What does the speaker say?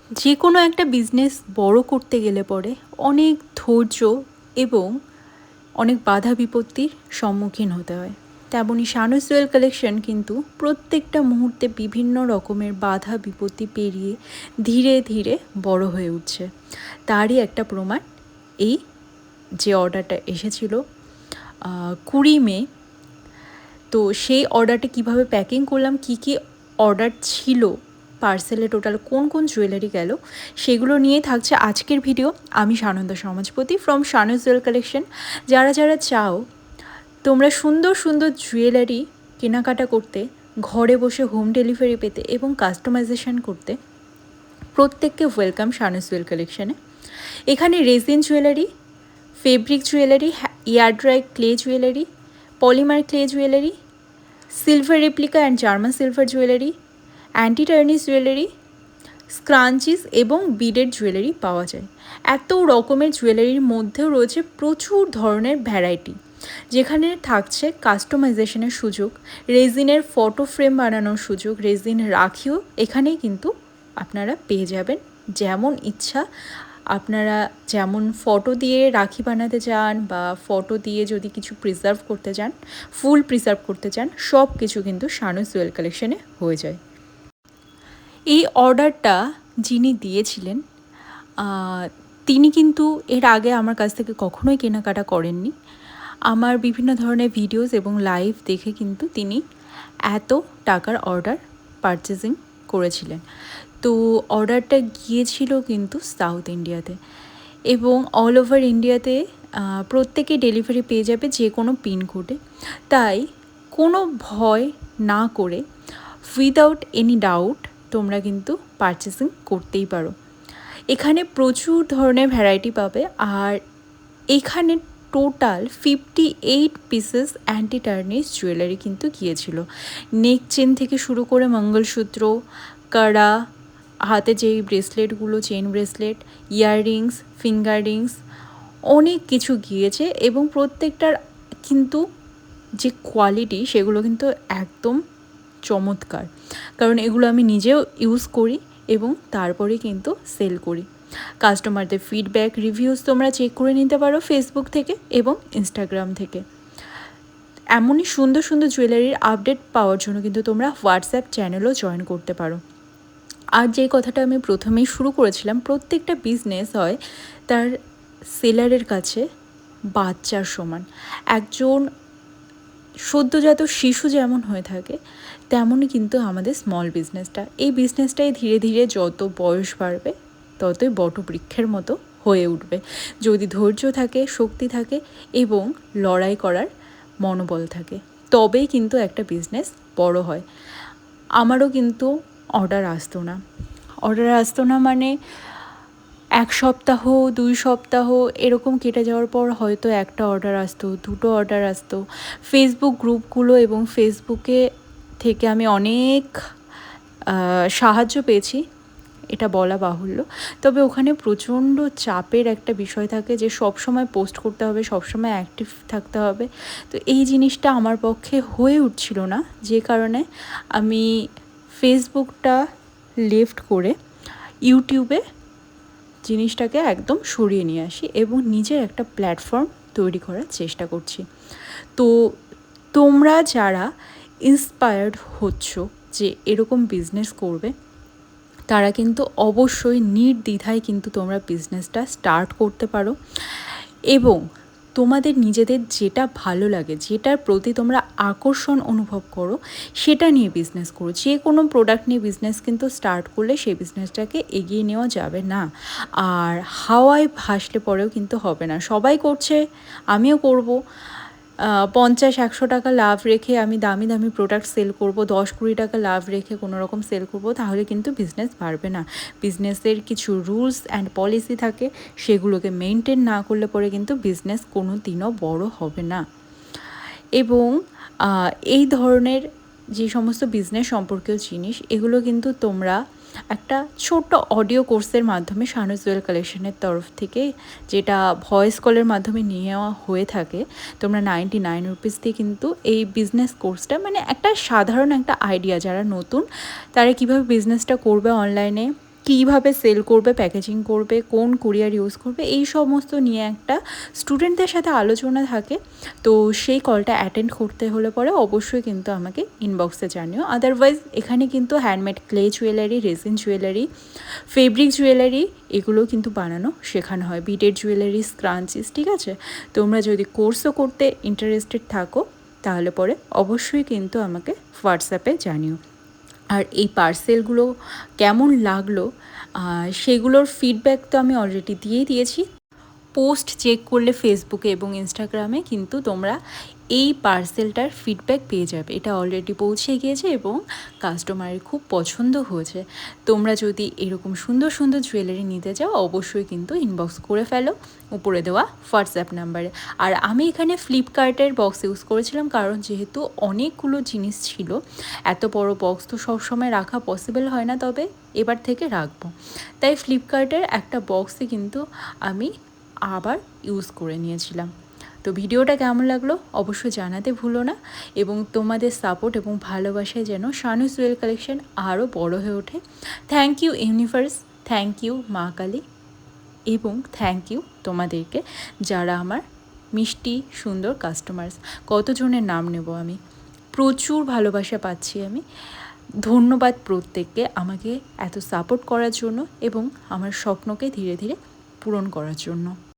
যে কোনো একটা বিজনেস বড় করতে গেলে পরে অনেক ধৈর্য এবং অনেক বাধা বিপত্তির সম্মুখীন হতে হয়। তেমনই শানুস জুয়েল কালেকশন কিন্তু প্রত্যেকটা মুহূর্তে বিভিন্ন রকমের বাধা বিপত্তি পেরিয়ে ধীরে ধীরে বড় হয়ে উঠছে। তারই একটা প্রমাণ এই যে অর্ডারটা এসেছিল 20 মে। তো সেই অর্ডারটা কিভাবে প্যাকিং করলাম, কি কি অর্ডার ছিল, পার্সেলে টোটাল কোন কোন জুয়েলারি গেল, সেগুলো নিয়ে থাকছে আজকের ভিডিও। আমি সানন্দা সমাজপতি ফ্রম শানুস জুয়েল কালেকশন। যারা যারা চাও তোমরা সুন্দর সুন্দর জুয়েলারি কেনাকাটা করতে, ঘরে বসে হোম ডেলিভারি পেতে এবং কাস্টমাইজেশন করতে, প্রত্যেককে ওয়েলকাম শানুস জুয়েল কালেকশনে। এখানে resin jewellery, fabric jewellery, air dry clay jewellery, polymer clay jewellery, silver replica and German silver jewellery, anti tarnish jewellery, scrunchies এবং বিডেড জুয়েলারি পাওয়া যায়। এত রকমের জুয়েলারির মধ্যেও রয়েছে প্রচুর ধরনের ভ্যারাইটি, যেখানে থাকছে কাস্টমাইজেশনের সুযোগ, রেজিনের ফটো ফ্রেম বানানোর সুযোগ, রেজিন রাখিও এখানেই কিন্তু আপনারা পেয়ে যাবেন। যেমন ইচ্ছা আপনারা, যেমন ফটো দিয়ে রাখি বানাতে চান বা ফটো দিয়ে যদি কিছু প্রিজার্ভ করতে চান, ফুল প্রিজার্ভ করতে চান, সব কিছু কিন্তু শানুস জুয়েল কালেকশনে হয়ে যায়। এই অর্ডারটা যিনি দিয়েছিলেন তিনি কিন্তু এর আগে আমার কাছ থেকে কখনোই কেনাকাটা করেননি। আমার বিভিন্ন ধরনের ভিডিওস এবং লাইভ দেখে কিন্তু তিনি এত টাকার অর্ডার পারচেজিং করেছিলেন। তো অর্ডারটা গিয়েছিল কিন্তু সাউথ ইন্ডিয়াতে, এবং অল ওভার ইন্ডিয়াতে প্রত্যেকে ডেলিভারি পেয়ে যাবে যে কোনো পিনকোডে। তাই কোনো ভয় না করে উইদাউট এনি ডাউট তোমরা কিন্তু পারচেসিং করতেই পারো। এখানে প্রচুর ধরনের ভ্যারাইটি পাবে। আর এখানে total 58 pieces anti tarnish jewellery কিন্তু গিয়েছিল। নেক চেন থেকে শুরু করে মঙ্গলসূত্র, কড়া, হাতে যেই ব্রেসলেটগুলো, chain bracelet, earrings, finger rings, অনেক কিছু গিয়েছে। এবং প্রত্যেকটার কিন্তু যে কোয়ালিটি সেগুলো কিন্তু একদম চমৎকার, কারণ এগুলো আমি নিজেও ইউজ করি এবং তারপরে কিন্তু সেল করি। কাস্টমারদের ফিডব্যাক, রিভিউস তোমরা চেক করে নিতে পারো ফেসবুক থেকে এবং ইনস্টাগ্রাম থেকে। এমনই সুন্দর সুন্দর জুয়েলারির আপডেট পাওয়ার জন্য কিন্তু তোমরা হোয়াটসঅ্যাপ চ্যানেলও জয়েন করতে পারো। আর যে কথাটা আমি প্রথমেই শুরু করেছিলাম, প্রত্যেকটা বিজনেস হয় তার সেলারের কাছে বাচ্চার সমান। একজন সদ্যজাত শিশু যেমন হয়ে থাকে, তেমনই কিন্তু আমাদের স্মল বিজনেসটা। এই বিজনেসটাই ধীরে ধীরে যত বয়স বাড়বে ততই বটবৃক্ষের মতো হয়ে উঠবে, যদি ধৈর্য থাকে, শক্তি থাকে এবং লড়াই করার মনোবল থাকে, তবেই কিন্তু একটা বিজনেস বড় হয়। আমারও কিন্তু অর্ডার আসতো না মানে 1 সপ্তাহ 2 সপ্তাহ এরকম কেটে যাওয়ার পর হয়তো একটা অর্ডার আসতো, 2টো অর্ডার আসতো। ফেসবুক গ্রুপগুলো এবং ফেসবুকে থেকে আমি অনেক সাহায্য পেয়েছি, এটা বলা বাহুল্য। তবে ওখানে প্রচণ্ড চাপের একটা বিষয় থাকে যে সব সময় পোস্ট করতে হবে, সব সময় অ্যাক্টিভ থাকতে হবে। তো এই জিনিসটা আমার পক্ষে হয়ে উঠছিল না, যে কারণে আমি ফেসবুকটা লেফট করে ইউটিউবে জিনিসটাকে একদম সরিয়ে নিয়ে আসি এবং নিজের একটা প্ল্যাটফর্ম তৈরি করার চেষ্টা করছি। তো তোমরা যারা ইন্সপায়ার্ড হচ্ছ যে এরকম বিজনেস করবে, তারা কিন্তু অবশ্যই নির্দ্বিধায় কিন্তু তোমরা বিজনেসটা স্টার্ট করতে পারো। এবং তোমাদের নিজেদের যেটা ভালো লাগে, যেটার প্রতি তোমরা আকর্ষণ অনুভব করো, সেটা নিয়ে বিজনেস করো। যে কোনো প্রোডাক্ট নিয়ে বিজনেস কিন্তু স্টার্ট করলে সেই বিজনেসটাকে এগিয়ে নেওয়া যাবে না। আর হাওয়ায় ভাসলে পরেও কিন্তু হবে না। সবাই করছে, আমিও করব। 50-100 টাকা লাভ রেখে আমি দামি দামি প্রোডাক্ট সেল করব, 10-20 টাকা লাভ রেখে কোনো রকম সেল করব, তাহলে কিন্তু বিজনেস বাড়বে না। বিজনেসের কিছু রুলস অ্যান্ড পলিসি থাকে, সেগুলোকে মেনটেন না করলে পরে কিন্তু বিজনেস কোনো দিনও বড় হবে না। এবং এই ধরনের যে সমস্ত বিজনেস সম্পর্কীয় জিনিস, এগুলো কিন্তু তোমরা একটা ছোট্ট অডিও কোর্সের মাধ্যমে শানুস জুয়েল কালেকশনের তরফ থেকে, যেটা ভয়েস কলের মাধ্যমে নেওয়া হয়ে থাকে, তোমরা 99 রুপিস দিয়ে কিন্তু এই বিজনেস কোর্সটা, মানে একটা সাধারণ একটা আইডিয়া, যারা নতুন তারা কীভাবে বিজনেসটা করবে অনলাইনে, কীভাবে সেল করবে, প্যাকেজিং করবে, কোন কুরিয়ার ইউজ করবে, এই সমস্ত নিয়ে একটা স্টুডেন্টদের সাথে আলোচনা থাকে। তো সেই কলটা অ্যাটেন্ড করতে হলে পরে অবশ্যই কিন্তু আমাকে ইনবক্সে জানিও। আদারওয়াইজ এখানে কিন্তু handmade clay jewellery, resin jewellery, fabric jewellery এগুলো কিন্তু বানানো শেখানো হয়, বিটেড জুয়েলারি, স্ক্রাঞ্চিস, ঠিক আছে। তোমরা যদি কোর্সও করতে ইন্টারেস্টেড থাকো তাহলে পরে অবশ্যই কিন্তু আমাকে হোয়াটসঅ্যাপে জানিও। আর এই পার্সেলগুলো কেমন লাগলো সেগুলোর ফিডব্যাক তো আমি অলরেডি দিয়েছি। পোস্ট চেক করলে ফেসবুকে এবং ইনস্টাগ্রামে কিন্তু তোমরা এই পার্সেলটার ফিডব্যাক পেয়ে যাবে। এটা অলরেডি পৌঁছে গিয়েছে এবং কাস্টমারের খুব পছন্দ হয়েছে। তোমরা যদি এরকম সুন্দর সুন্দর জুয়েলারি নিতে চাও অবশ্যই কিন্তু ইনবক্স করে ফেলো উপরে দেওয়া হোয়াটসঅ্যাপ নাম্বারে। আর আমি এখানে ফ্লিপকার্টের বক্স ইউজ করেছিলাম, কারণ যেহেতু অনেকগুলো জিনিস ছিল, এত বড় বক্স তো সবসময় রাখা পসিবল হয় না, তবে এবার থেকে রাখবো। তাই ফ্লিপকার্টের একটা বক্সে কিন্তু আমি আবার ইউজ করে নিয়েছিলাম। তো ভিডিওটা কেমন লাগলো অবশ্যই জানাতে ভুলো না, এবং তোমাদের সাপোর্ট এবং ভালোবাসায় যেন শানুস জুয়েল কালেকশন আরও বড় হয়ে ওঠে। Thank you universe, thank you মা কালী, এবং থ্যাংক ইউ তোমাদেরকে যারা আমার মিষ্টি সুন্দর কাস্টমার্স। কতজনের নাম নেব আমি, প্রচুর ভালোবাসা পাচ্ছি আমি। ধন্যবাদ প্রত্যেককে আমাকে এত সাপোর্ট করার জন্য এবং আমার স্বপ্নকে ধীরে ধীরে পূরণ করার জন্য।